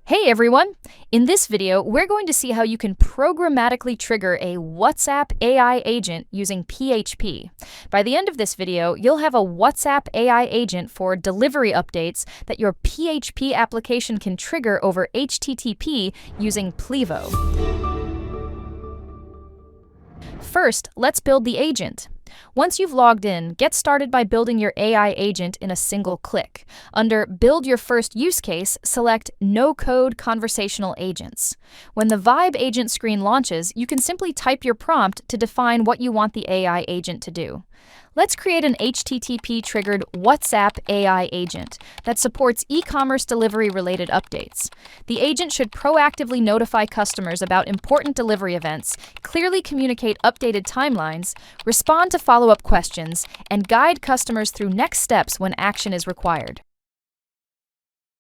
Hey everyone! In this video, we're going to see how you can programmatically trigger a WhatsApp AI agent using PHP. By the end of this video, you'll have a WhatsApp AI agent for delivery updates that your PHP application can trigger over HTTP using Plivo. First, let's build the agent. Once you've logged in, get started by building your AI agent in a single click. Under Build Your First Use Case, select No-Code Conversational Agents. When the Vibe agent screen launches, you can simply type your prompt to define what you want the AI agent to do. Let's create an HTTP-triggered WhatsApp AI agent that supports e-commerce delivery-related updates. The agent should proactively notify customers about important delivery events, clearly communicate updated timelines, respond to follow-up questions, and guide customers through next steps when action is required.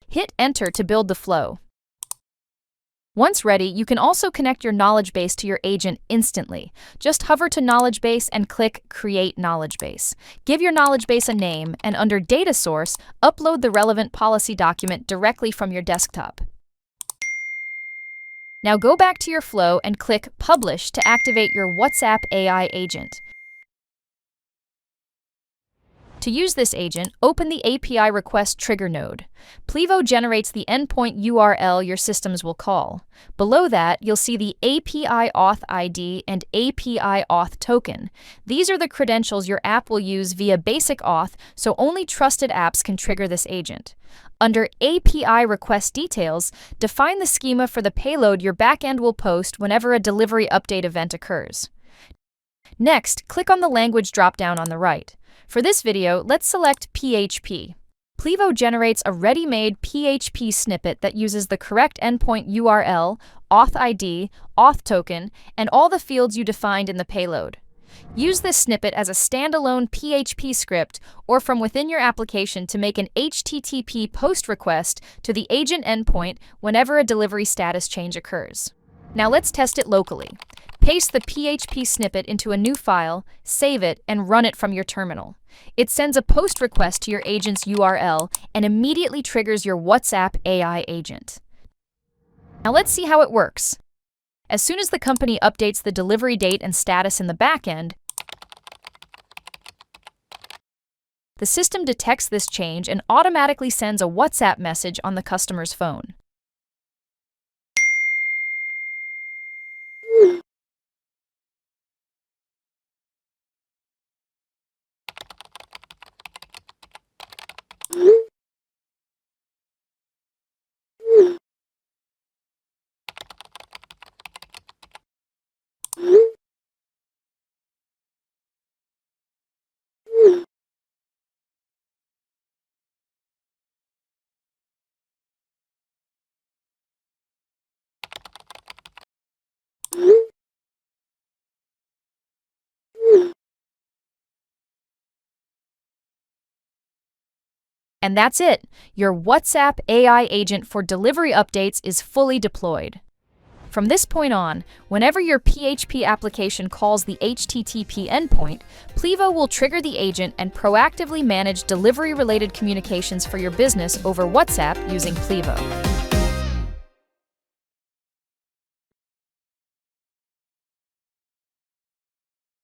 Hit Enter to build the flow. Once ready, you can also connect your knowledge base to your agent instantly. Just hover to Knowledge Base and click Create Knowledge Base. Give your knowledge base a name, and under Data Source, upload the relevant policy document directly from your desktop. Now go back to your flow and click Publish to activate your WhatsApp AI agent. To use this agent, open the API Request Trigger node. Plivo generates the endpoint URL your systems will call. Below that, you'll see the API Auth ID and API Auth token. These are the credentials your app will use via basic auth, so only trusted apps can trigger this agent. Under API Request Details, define the schema for the payload your backend will post whenever a delivery update event occurs. Next, click on the language dropdown on the right. For this video, let's select PHP. Plivo generates a ready-made PHP snippet that uses the correct endpoint URL, auth ID, auth token, and all the fields you defined in the payload. Use this snippet as a standalone PHP script or from within your application to make an HTTP post request to the agent endpoint whenever a delivery status change occurs. Now let's test it locally. Paste the PHP snippet into a new file, save it, and run it from your terminal. It sends a post request to your agent's URL and immediately triggers your WhatsApp AI agent. Now let's see how it works. As soon as the company updates the delivery date and status in the backend, the system detects this change and automatically sends a WhatsApp message on the customer's phone. And that's it! Your WhatsApp AI agent for delivery updates is fully deployed. From this point on, whenever your PHP application calls the HTTP endpoint, Plivo will trigger the agent and proactively manage delivery-related communications for your business over WhatsApp using Plivo.